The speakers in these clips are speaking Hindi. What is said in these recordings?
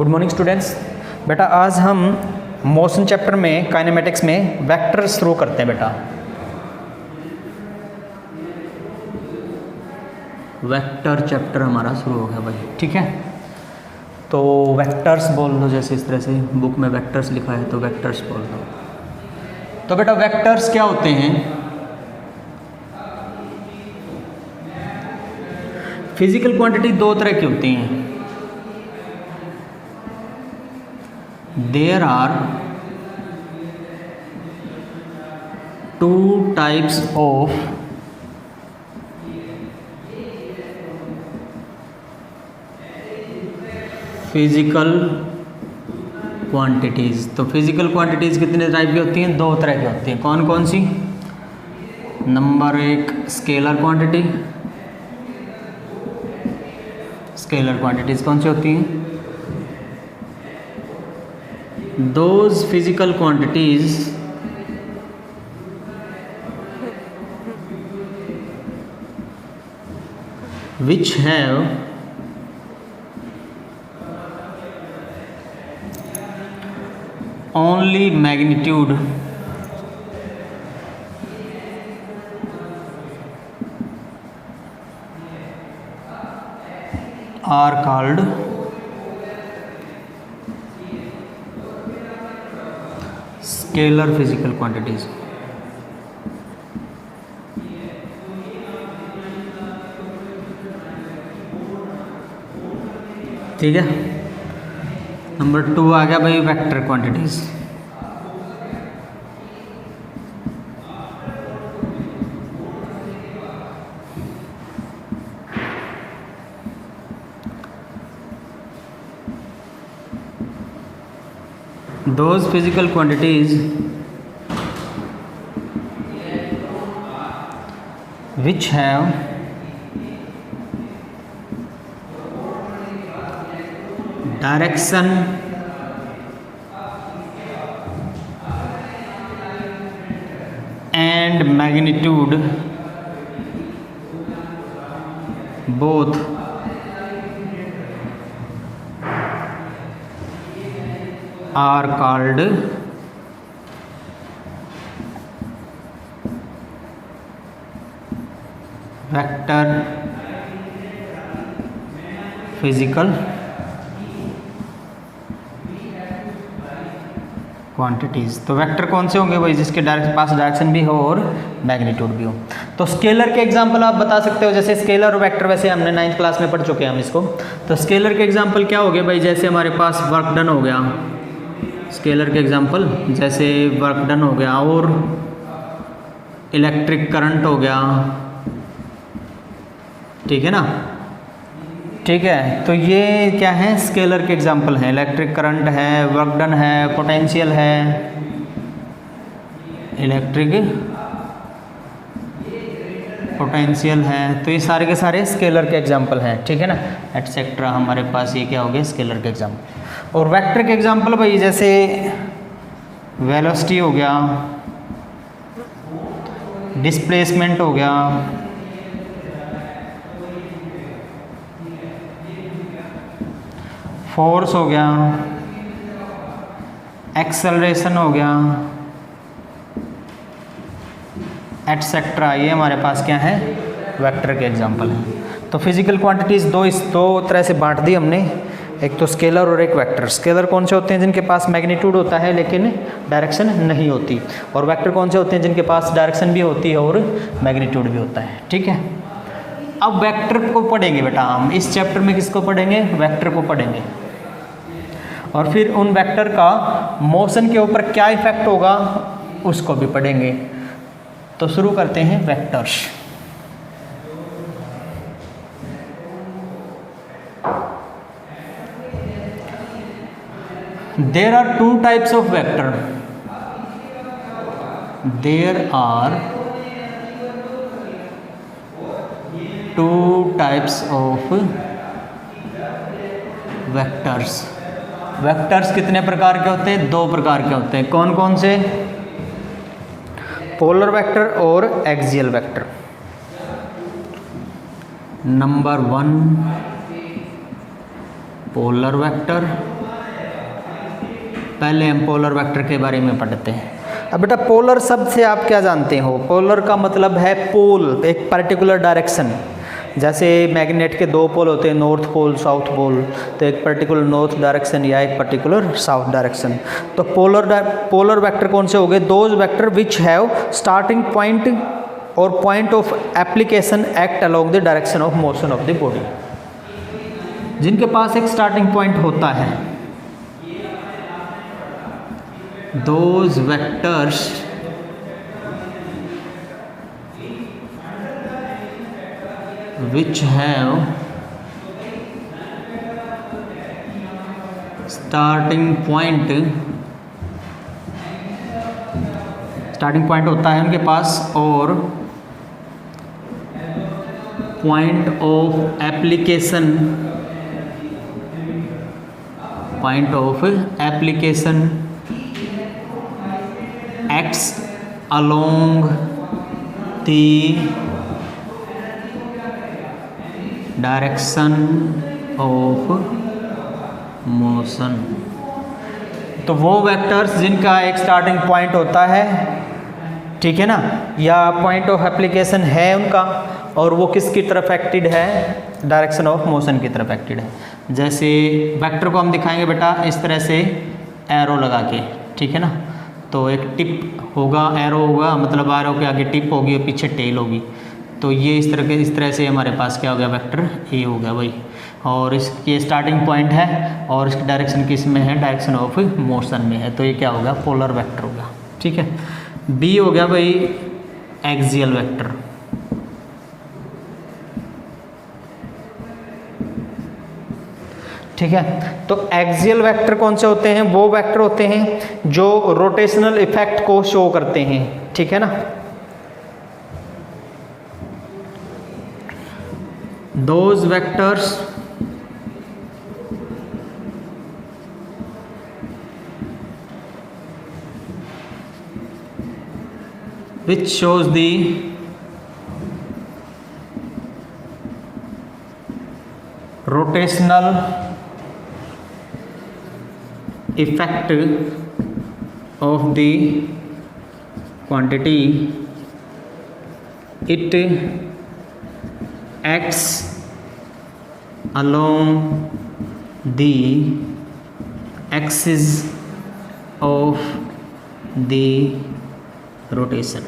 Good morning students. बेटा आज हम मोशन चैप्टर में काइनेमेटिक्स में वेक्टर शुरू करते हैं। बेटा वेक्टर चैप्टर हमारा शुरू हो गया भाई, ठीक है। तो वेक्टर्स बोल दो, जैसे इस तरह से बुक में वेक्टर्स लिखा है तो वेक्टर्स बोल दो। तो बेटा वेक्टर्स क्या होते हैं? फिजिकल क्वांटिटी दो तरह की होती हैं। There are two types of physical quantities. तो फिजिकल क्वांटिटीज़ कितने टाइप की होती हैं? दो तरह की होती हैं। कौन कौन सी? नंबर एक स्केलर क्वांटिटी। स्केलर क्वांटिटीज़ कौन सी होती हैं? Those physical quantities which have only magnitude are called scalar physical quantities. ठीक है। नंबर 2 आ गया भाई vector quantities. Those physical quantities which have direction and magnitude both are called vector physical quantities. तो वेक्टर कौन से होंगे भाई? जिसके पास डायरेक्शन भी हो और मैग्नीट्यूड भी हो। तो स्केलर के एग्जांपल आप बता सकते हो, जैसे स्केलर और वेक्टर वैसे हमने 9th क्लास में पढ़ चुके हैं हम इसको। तो स्केलर के एग्जांपल क्या हो गए भाई? जैसे हमारे पास वर्क डन हो गया, स्केलर के एग्जांपल जैसे वर्क डन हो गया, और इलेक्ट्रिक करंट हो गया, ठीक है ना। ठीक है, तो ये क्या है? स्केलर के एग्जांपल हैं। इलेक्ट्रिक करंट है, वर्क डन है, पोटेंशियल है, इलेक्ट्रिक पोटेंशियल है। तो ये सारे के सारे स्केलर के एग्जांपल हैं, ठीक है ना, एटसेट्रा। हमारे पास ये क्या हो गया? स्केलर के एग्जांपल। और वेक्टर के एग्जांपल भाई जैसे वेलोसिटी हो गया, डिस्प्लेसमेंट हो गया, फोर्स हो गया, एक्सेलरेशन हो गया, एटसेट्रा। ये हमारे पास क्या है? वेक्टर के एग्जांपल हैं। तो फिजिकल क्वांटिटीज़ दो तरह से बांट दी हमने, एक तो स्केलर और एक वेक्टर। स्केलर कौन से होते हैं? जिनके पास मैग्नीट्यूड होता है लेकिन डायरेक्शन नहीं होती। और वेक्टर कौन से होते हैं? जिनके पास डायरेक्शन भी होती है और मैग्नीट्यूड भी होता है, ठीक है। अब वेक्टर को पढ़ेंगे बेटा हम इस चैप्टर में। किसको पढ़ेंगे? वेक्टर को पढ़ेंगे। और फिर उन वेक्टर का मोशन के ऊपर क्या इफेक्ट होगा उसको भी पढ़ेंगे। तो शुरू करते हैं vectors. There are two types of vector. There are two types of vectors. Vectors कितने प्रकार के होते हैं? 2 प्रकार के होते हैं। कौन कौन से? पोलर वेक्टर और axial vector. Number 1 polar vector पहले हम पोलर वेक्टर के बारे में पढ़ते हैं। अब बेटा पोलर शब्द से आप क्या जानते हो? पोलर का मतलब है पोल, एक पर्टिकुलर डायरेक्शन। जैसे मैग्नेट के दो पोल होते हैं, नॉर्थ पोल साउथ पोल, तो एक पर्टिकुलर नॉर्थ डायरेक्शन या एक पर्टिकुलर साउथ डायरेक्शन। तो पोलर वेक्टर कौन से हो गए? Those vector which have starting point और point of application act along the direction of motion of the body, जिनके पास एक स्टार्टिंग पॉइंट होता है। Those vectors which have starting point होता है उनके पास और point of application acts along the direction of motion. तो वो वेक्टर्स जिनका एक स्टार्टिंग पॉइंट होता है, ठीक है ना, या पॉइंट ऑफ एप्लीकेशन है उनका, और वो किसकी तरफ एक्टेड है? डायरेक्शन ऑफ मोशन की तरफ एक्टेड है। जैसे वेक्टर को हम दिखाएंगे बेटा इस तरह से एरो लगा के, ठीक है ना। तो एक टिप होगा, एरो होगा, मतलब एरो के आगे टिप होगी और पीछे टेल होगी। तो ये इस तरह से हमारे पास क्या हो गया? वेक्टर ए हो गया भाई। और इसके स्टार्टिंग पॉइंट है और इसकी डायरेक्शन किस में है? डायरेक्शन ऑफ मोशन में है। तो ये क्या होगा? पोलर वेक्टर होगा, ठीक है। बी हो गया भाई एक्सियल वेक्टर। ठीक है, तो एक्सियल वेक्टर कौन से होते हैं? वो वेक्टर होते हैं जो रोटेशनल इफेक्ट को शो करते हैं, ठीक है ना। Those vectors which shows the rotational effect of the quantity, it acts along the axis of the rotation।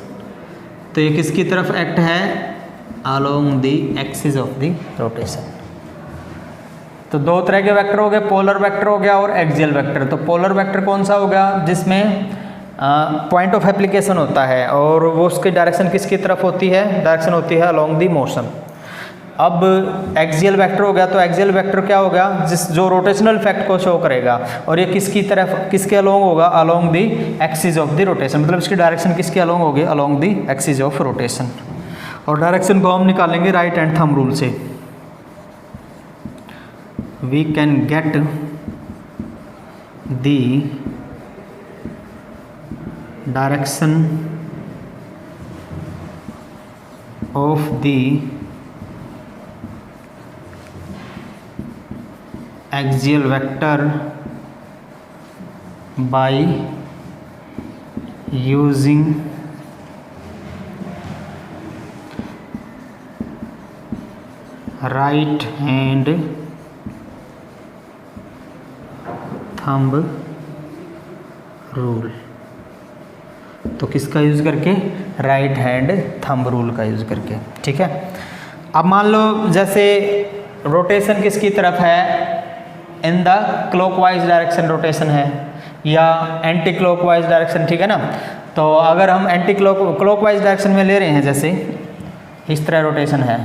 तो ये किसकी तरफ एक्ट है? along the axis of the rotation। तो दो तरह के वेक्टर हो गए, पोलर वेक्टर हो गया और एक्सियल वेक्टर। तो पोलर वेक्टर कौन सा हो गया? जिसमें पॉइंट ऑफ एप्लीकेशन होता है और वो उसकी डायरेक्शन किसकी तरफ होती है? डायरेक्शन होती है along the motion। अब एक्सियल वेक्टर हो गया, तो एक्सियल वेक्टर क्या हो गया? जो रोटेशनल इफेक्ट को शो करेगा, और ये किसकी तरफ, किसके अलोंग होगा? Along the axis of the rotation. मतलब इसकी डायरेक्शन किसके अलोंग होगी? Along the axis of rotation. और डायरेक्शन को हम निकालेंगे राइट हैंड थंब रूल से। We can get the direction of the axial vector by using right hand thumb rule। तो किसका यूज़ करके? राइट हैंड थंब रूल का यूज़ करके, ठीक है। अब मान लो जैसे रोटेशन किसकी तरफ है? In the clockwise direction rotation है या एंटी क्लॉकवाइज डायरेक्शन, ठीक है ना। तो अगर हम एंटी क्लॉकवाइज डायरेक्शन में ले रहे हैं, जैसे इस तरह रोटेशन है,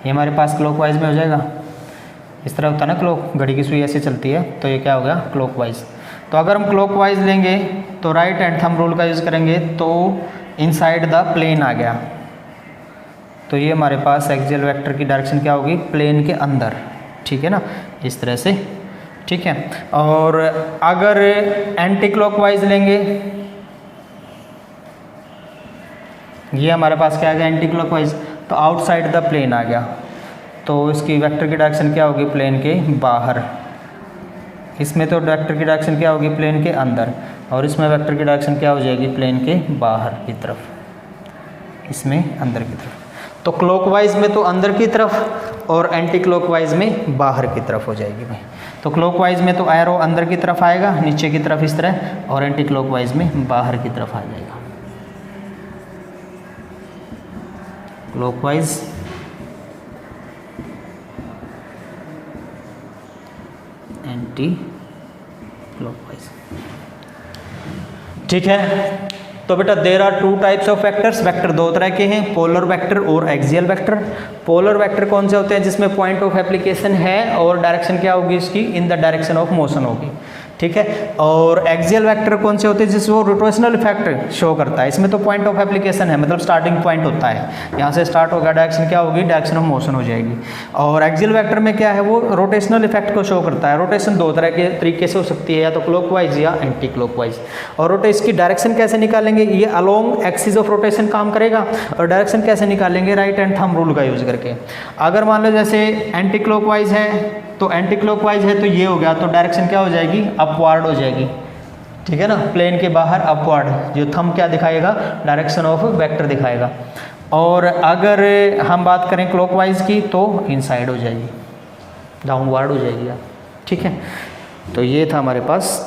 ये हमारे पास क्लॉकवाइज में हो जाएगा। इस तरह होता है ना, क्लॉक घड़ी की सुई ऐसे चलती है, तो ये क्या हो गया? क्लॉकवाइज। तो अगर हम क्लॉकवाइज लेंगे तो राइट हैंड थंब रूल का यूज़ करेंगे, तो इनसाइड द प्लेन आ गया। तो ये हमारे पास एक्सियल वेक्टर की डायरेक्शन क्या होगी? प्लेन के अंदर, ठीक है ना, इस तरह से, ठीक है। और अगर एंटी क्लॉकवाइज लेंगे, ये हमारे पास क्या आ गया? Anti clockwise. तो आउटसाइड द प्लेन आ गया, तो इसकी वेक्टर की डायरेक्शन क्या होगी? प्लेन के बाहर, इसमें तो वेक्टर की डायरेक्शन क्या होगी, प्लेन के अंदर, और इसमें वेक्टर की डायरेक्शन क्या हो जाएगी, प्लेन के बाहर की तरफ, इसमें अंदर की तरफ। तो क्लॉकवाइज में तो अंदर की तरफ और एंटी क्लॉकवाइज में बाहर की तरफ हो जाएगी भाई। तो क्लॉकवाइज में तो एरो अंदर की तरफ आएगा नीचे की तरफ इस तरह, और एंटी क्लॉकवाइज में बाहर की तरफ आ जाएगा। क्लॉकवाइज एंटी क्लॉकवाइज, ठीक है। तो बेटा there are two types of vectors, vector दो तरह के हैं, पोलर वेक्टर और एक्सियल वेक्टर। पोलर वेक्टर कौन से होते हैं, जिसमें पॉइंट ऑफ एप्लीकेशन है और डायरेक्शन क्या होगी इसकी, in the direction of motion होगी, ठीक है। और एक्सियल वेक्टर कौन से होते हैं, जिसमें वो रोटेशनल इफेक्ट शो करता है। इसमें तो पॉइंट ऑफ एप्लीकेशन है, मतलब स्टार्टिंग पॉइंट होता है, यहाँ से स्टार्ट होगा, डायरेक्शन क्या होगी, डायरेक्शन ऑफ मोशन हो जाएगी। और एक्सियल वेक्टर में क्या है, वो रोटेशनल इफेक्ट को शो करता है। रोटेशन दो तरह के तरीके से हो सकती है, या तो क्लॉकवाइज या एंटी क्लॉकवाइज। और इसकी डायरेक्शन कैसे निकालेंगे, ये अलोंग एक्सिस ऑफ रोटेशन काम करेगा, और डायरेक्शन कैसे निकालेंगे, राइट हैंड थंब रूल का यूज करके। अगर मान लो जैसे एंटी क्लॉकवाइज है, तो एंटी क्लॉकवाइज है तो ये हो गया, तो डायरेक्शन क्या हो जाएगी, अपवार्ड हो जाएगी, ठीक है ना, प्लेन के बाहर अपवार्ड। जो थंब क्या दिखाएगा, डायरेक्शन ऑफ वेक्टर दिखाएगा। और अगर हम बात करें क्लॉकवाइज की, तो इनसाइड हो जाएगी, डाउनवर्ड हो जाएगी, ठीक है। तो ये था हमारे पास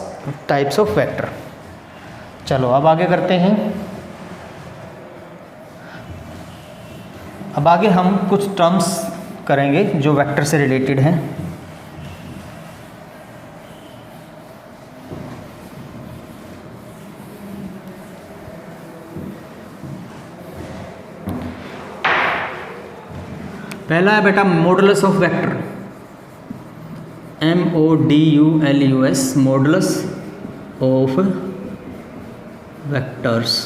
टाइप्स ऑफ वेक्टर। चलो अब आगे करते हैं। अब आगे हम कुछ टर्म्स करेंगे जो वेक्टर से रिलेटेड हैं। पहला है बेटा modulus of vector, MODULUS, modulus of vectors,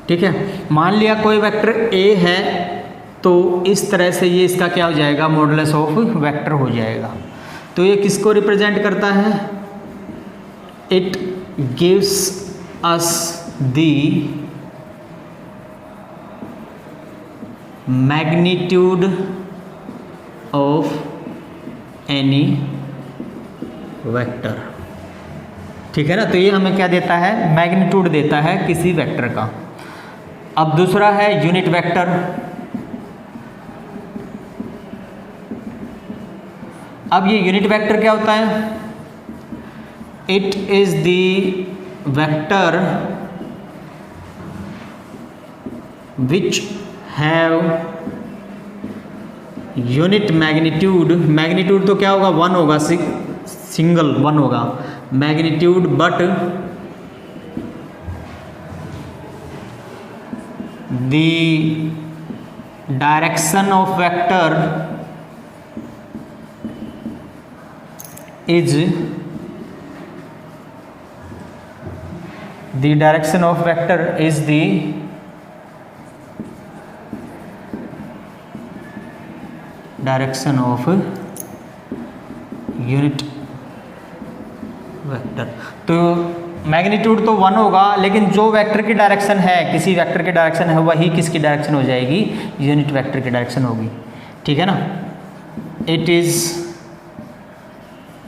ठीक है। मान लिया कोई वेक्टर A है, तो इस तरह से ये इसका क्या हो जाएगा, मॉडुलस ऑफ वेक्टर हो जाएगा। तो ये किसको रिप्रेजेंट करता है, it gives us the magnitude of any vector, ठीक है ना। तो ये हमें क्या देता है, मैग्नीट्यूड देता है किसी वेक्टर का। अब दूसरा है यूनिट वेक्टर। अब ये यूनिट वेक्टर क्या होता है, it is the vector which have unit magnitude. Magnitude तो क्या होगा, वन होगा, सिंगल वन होगा magnitude, but the direction of vector is the direction of vector is the direction of unit vector. तो मैग्नीट्यूड तो वन होगा, लेकिन जो वेक्टर की डायरेक्शन है, किसी वेक्टर की डायरेक्शन है, वही किसकी डायरेक्शन हो जाएगी, यूनिट वेक्टर की डायरेक्शन होगी, ठीक है ना। It is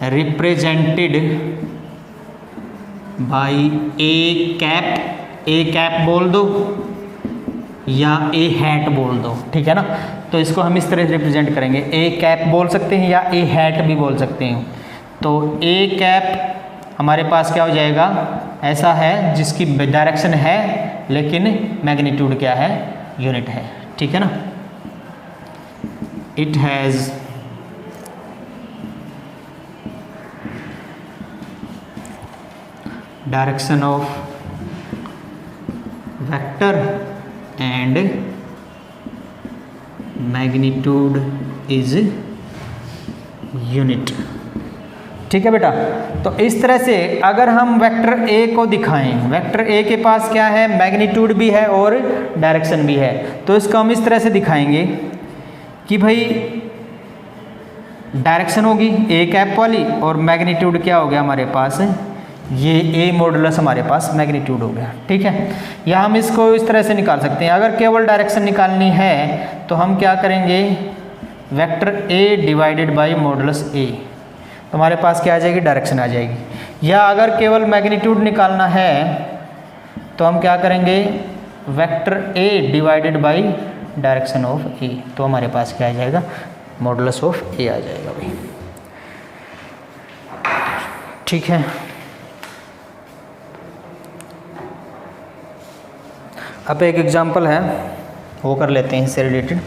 represented by A cap बोल दो या ए हैट बोल दो, ठीक है ना। तो इसको हम इस तरह से रिप्रेजेंट करेंगे, ए कैप बोल सकते हैं या ए हैट भी बोल सकते हैं। तो ए कैप हमारे पास क्या हो जाएगा, ऐसा है जिसकी डायरेक्शन है लेकिन मैग्नीट्यूड क्या है, यूनिट है, ठीक है ना। It has direction of vector and magnitude is unit, ठीक है बेटा। तो इस तरह से अगर हम वेक्टर ए को दिखाएं, वेक्टर ए के पास क्या है, मैग्नीट्यूड भी है और डायरेक्शन भी है, तो इसको हम इस तरह से दिखाएंगे कि भाई डायरेक्शन होगी ए कैप वाली और मैग्नीट्यूड क्या हो गया हमारे पास, ये ए मॉडुलस हमारे पास मैग्नीट्यूड हो गया, ठीक है। या हम इसको इस तरह से निकाल सकते हैं, अगर केवल डायरेक्शन निकालनी है तो हम क्या करेंगे, vector A divided by modulus A. तो हमारे पास क्या आ जाएगी, डायरेक्शन आ जाएगी। या अगर केवल मैग्नीट्यूड निकालना है तो हम क्या करेंगे, vector A divided by direction of A, तो हमारे पास क्या आ जाएगा, मॉडुलस ऑफ ए आ जाएगा भाई। ठीक है, अब एक एग्जांपल है वो कर लेते हैं इससे रिलेटेड।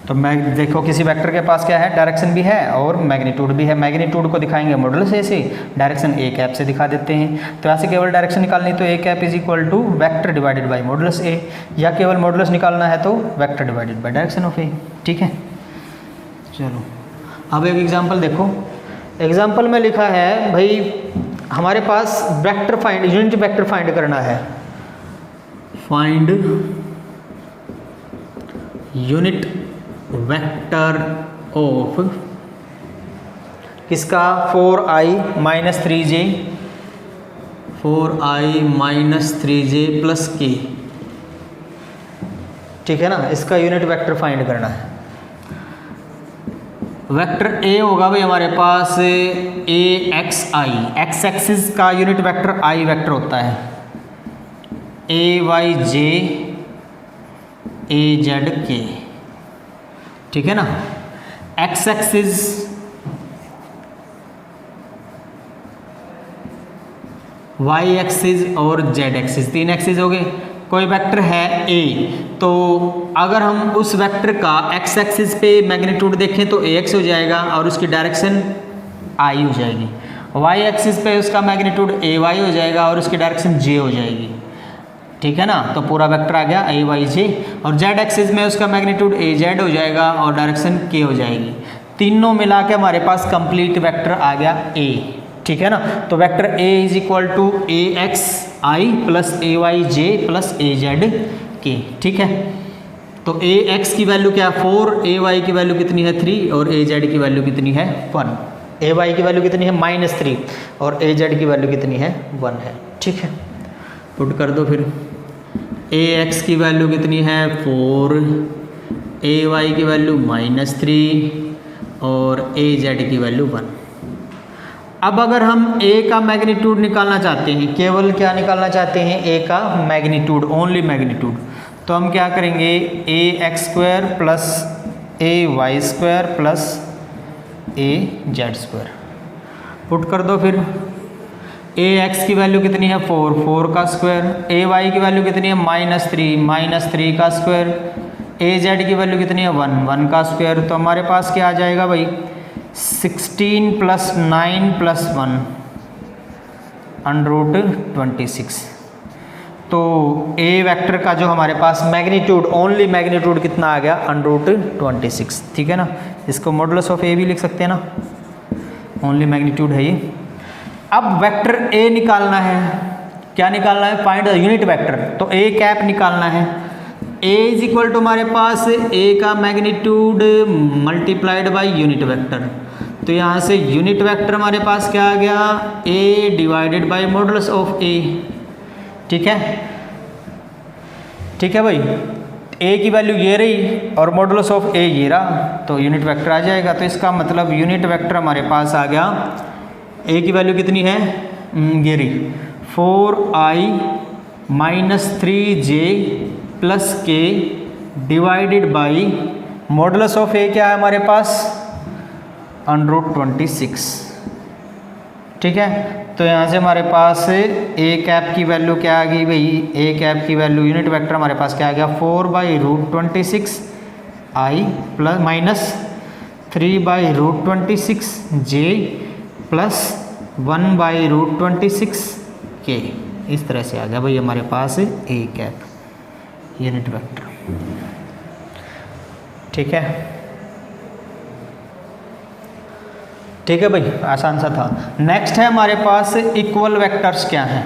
तो मैं देखो किसी वेक्टर के पास क्या है, डायरेक्शन भी है और मैग्नीट्यूड भी है। मैग्नीट्यूड को दिखाएंगे मॉडुलस ए से, डायरेक्शन ए कैप से दिखा देते हैं। तो ऐसे केवल डायरेक्शन निकालनी तो A cap is equal to vector divided by modulus A, या केवल मॉडुलस निकालना है तो vector divided by direction of A. ठीक है, चलो अब एक एग्जाम्पल देखो। एग्जाम्पल में लिखा है भाई हमारे पास vector find, unit vector find करना है। फाइंड यूनिट वेक्टर ऑफ किसका, 4i minus 3j, 4i minus 3j plus k। ठीक है ना, इसका यूनिट वेक्टर फाइंड करना है। वेक्टर ए होगा भाई हमारे पास ए एक्स आई, एक्स एक्सिस का यूनिट वेक्टर आई वेक्टर होता है, ए वाई जे ए जेड के। ठीक है ना, एक्स एक्सिस वाई एक्सिस और जेड एक्सिस, तीन एक्सिस हो गए। कोई वेक्टर है ए, तो अगर हम उस वेक्टर का एक्स एक्सिस पे मैग्नीट्यूड देखें तो ए एक्स हो जाएगा और उसकी डायरेक्शन आई हो जाएगी। वाई एक्सिस पे उसका मैग्नीट्यूड ए वाई हो जाएगा और उसकी डायरेक्शन जे हो जाएगी। ठीक है ना, तो पूरा वेक्टर आ गया ए वाई जे। और जेड एक्सिस में उसका मैग्नीट्यूड ए जेड हो जाएगा और डायरेक्शन के हो जाएगी। तीनों मिला के हमारे पास कंप्लीट वेक्टर आ गया ए। ठीक है ना, तो vector A is equal to A X I plus A Y J plus A Z K. ठीक है, तो ए एक्स की वैल्यू क्या है 4, ए वाई की वैल्यू कितनी है 3 और ए जेड की वैल्यू कितनी है 1। ए वाई की वैल्यू कितनी है -3 और ए जेड की वैल्यू कितनी है 1 है। ठीक है, पुट कर दो फिर। ए एक्स की वैल्यू कितनी है 4, ए वाई की वैल्यू -3 और ए जेड की वैल्यू 1। अब अगर हम a का मैग्नीट्यूड निकालना चाहते हैं, केवल क्या निकालना चाहते हैं, a का मैग्नीट्यूड, ओनली मैग्नीट्यूड, तो हम क्या करेंगे, ए x square plus A Y square plus A Z square. Put कर दो फिर। ए एक्स की वैल्यू कितनी है 4, 4 का स्क्वायर, ए वाई की वैल्यू कितनी है -3 का स्क्वायर, ए जेड की वैल्यू कितनी है 1 का स्क्वायर। तो हमारे पास क्या आ जाएगा भाई 16 + 9 + 1 √26। तो ए वेक्टर का जो हमारे पास मैग्नीट्यूड, ओनली मैग्नीट्यूड कितना आ गया √26। ठीक है ना, इसको मॉडुलस ऑफ ए भी लिख सकते हैं ना, ओनली मैग्नीट्यूड है ये। अब वेक्टर ए निकालना है, क्या निकालना है, फाइंड द यूनिट वेक्टर, तो ए कैप निकालना है। ए इज इक्वल टू हमारे पास ए का magnitude multiplied by unit vector. तो यहाँ से यूनिट वेक्टर हमारे पास क्या आ गया, ए divided by modulus of A. ठीक है, ठीक है भाई, ए की वैल्यू ये रही और मॉडुलस ऑफ ए ये रहा, तो यूनिट वेक्टर आ जाएगा। तो इसका मतलब यूनिट वेक्टर हमारे पास आ गया, ए की वैल्यू कितनी है ये रही 4i - 3j प्लस के डिवाइडेड बाई मॉडुलस ऑफ ए क्या है हमारे पास √26। ठीक है, तो यहाँ से हमारे पास ए कैप की वैल्यू क्या आ गई भाई, ए कैप की वैल्यू यूनिट वेक्टर हमारे पास क्या आ गया 4/√26 i प्लस -3/√26 j प्लस 1/√26 के। इस तरह से आ गया भाई हमारे पास ए कैप यूनिट वेक्टर। ठीक है, ठीक है भाई, आसान सा था। नेक्स्ट है हमारे पास इक्वल वेक्टर्स क्या हैं।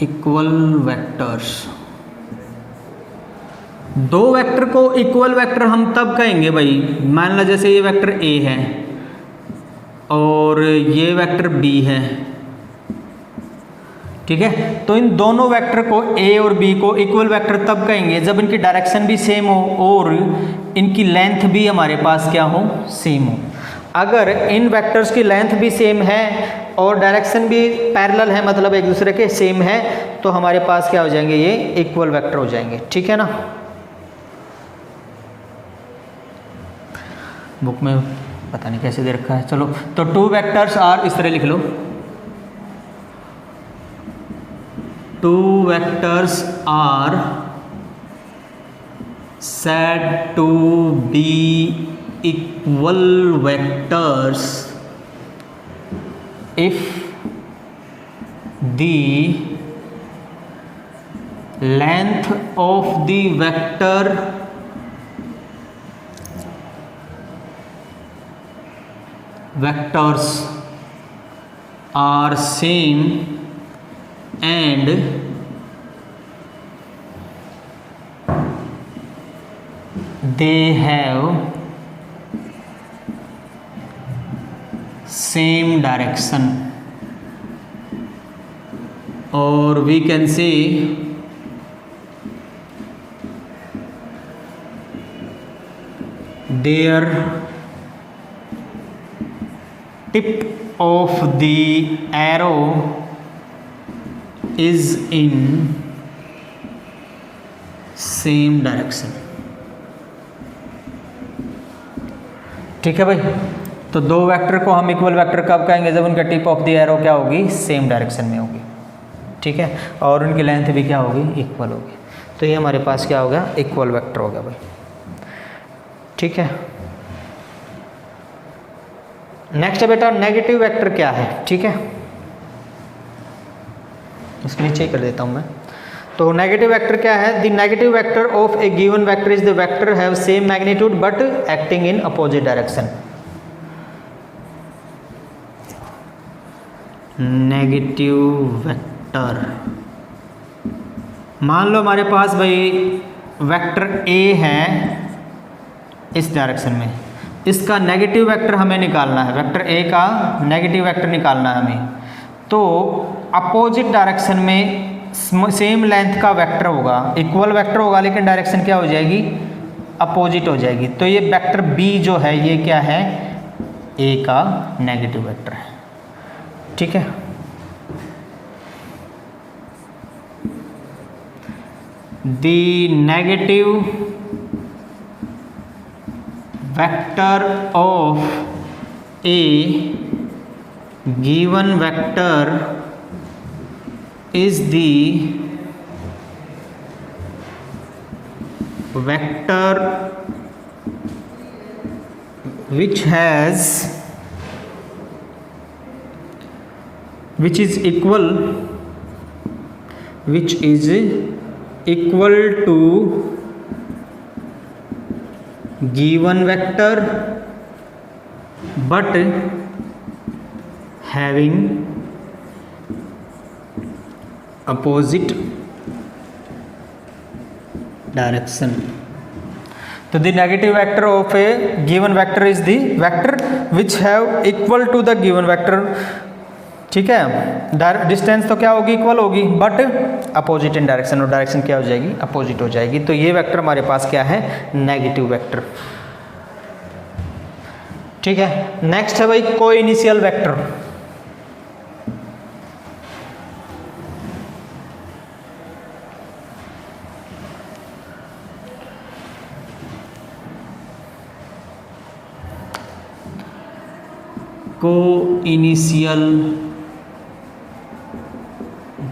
Equal vectors. दो वेक्टर को इक्वल वेक्टर हम तब कहेंगे भाई, मान लो जैसे ये वेक्टर ए है और ये वेक्टर बी है, ठीक है। तो इन दोनों वेक्टर को ए और बी को इक्वल वेक्टर तब कहेंगे जब इनकी डायरेक्शन भी सेम हो और इनकी लेंथ भी हमारे पास क्या हो, सेम हो। अगर इन वेक्टर्स की लेंथ भी सेम है और डायरेक्शन भी पैरेलल है, मतलब एक दूसरे के सेम है, तो हमारे पास क्या हो जाएंगे, ये इक्वल वेक्टर हो जाएंगे, ठीक है ना। बुक में पता नहीं कैसे दे रखा है, चलो। तो टू वेक्टर्स आर, इस तरह लिख लो, two vectors are said to be equal vectors if the length of the vectors are same and they have same direction, or we can say their tip of the arrow is in same direction, ठीक है भाई। तो दो वेक्टर को हम इक्वल वेक्टर कब कहेंगे, जब उनका टिप ऑफ द एरो क्या होगी, सेम डायरेक्शन में होगी, ठीक है, और उनकी लेंथ भी क्या होगी, इक्वल होगी। तो ये हमारे पास क्या हो गया, इक्वल वेक्टर हो गया भाई, ठीक है। नेक्स्ट है बेटा नेगेटिव वेक्टर क्या है, ठीक है, इसके नीचे कर देता हूँ मैं। तो नेगेटिव वेक्टर क्या है, the negative vector of A given vector is the vector have same magnitude but acting in opposite direction. Negative vector, मान लो हमारे पास भाई वेक्टर ए है इस डायरेक्शन में, इसका नेगेटिव वेक्टर हमें निकालना है, वेक्टर ए का नेगेटिव वेक्टर निकालना है हमें। तो अपोजिट डायरेक्शन में सेम लेंथ का वेक्टर होगा, इक्वल वेक्टर होगा, लेकिन डायरेक्शन क्या हो जाएगी, अपोजिट हो जाएगी। तो ये वेक्टर बी जो है ये क्या है, ए का नेगेटिव वेक्टर है, ठीक है। The negative vector of A given vector is the vector which is equal to given vector but having opposite direction। तो the negative vector of a given vector is the vector which have equal to the given vector, ठीक है। डिस्टेंस तो क्या होगी, इक्वल होगी, बट अपोजिट इन डायरेक्शन, और डायरेक्शन क्या हो जाएगी, अपोजिट हो जाएगी। तो ये वेक्टर हमारे पास क्या है, नेगेटिव वेक्टर, ठीक है। नेक्स्ट है भाई co-initial vector. Co-initial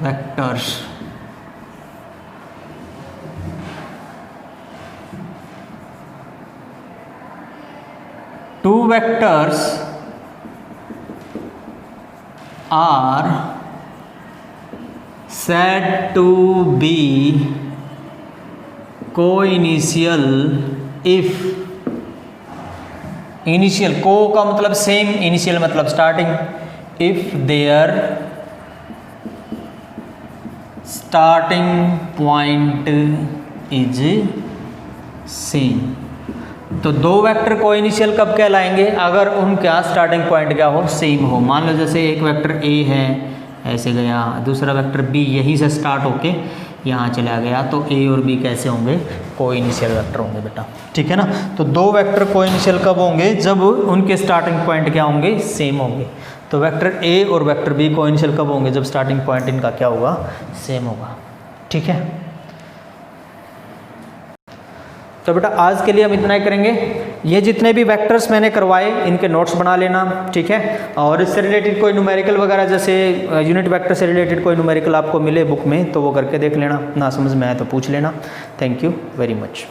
vectors, two vectors are said to be co-initial if initial, co का मतलब सेम, इनिशियल मतलब starting, if their starting point is same. तो दो वेक्टर को इनिशियल कब कहलाएंगे? अगर उनका स्टार्टिंग पॉइंट क्या हो? सेम हो। मान लो जैसे एक वेक्टर ए है, ऐसे गया, दूसरा वेक्टर बी यहीं से स्टार्ट होके यहाँ चला गया, तो ए और बी कैसे होंगे? को इनिशियल वेक्टर होंगे बेटा, ठीक है ना। तो दो वेक्टर को इनिशियल कब होंगे? जब उनके स्टार्टिंग पॉइंट क्या होंगे? सेम होंगे। तो वेक्टर ए और वेक्टर बी को इनिशियल कब होंगे? जब स्टार्टिंग पॉइंट इनका क्या होगा? सेम होगा, ठीक है। तो बेटा आज के लिए हम इतना ही करेंगे। ये जितने भी वेक्टर्स मैंने करवाए इनके नोट्स बना लेना, ठीक है। और इससे रिलेटेड कोई न्यूमेरिकल वगैरह, जैसे यूनिट वेक्टर से रिलेटेड कोई न्यूमेरिकल आपको मिले बुक में, तो वो करके देख लेना। ना समझ में आए तो पूछ लेना। Thank you very much.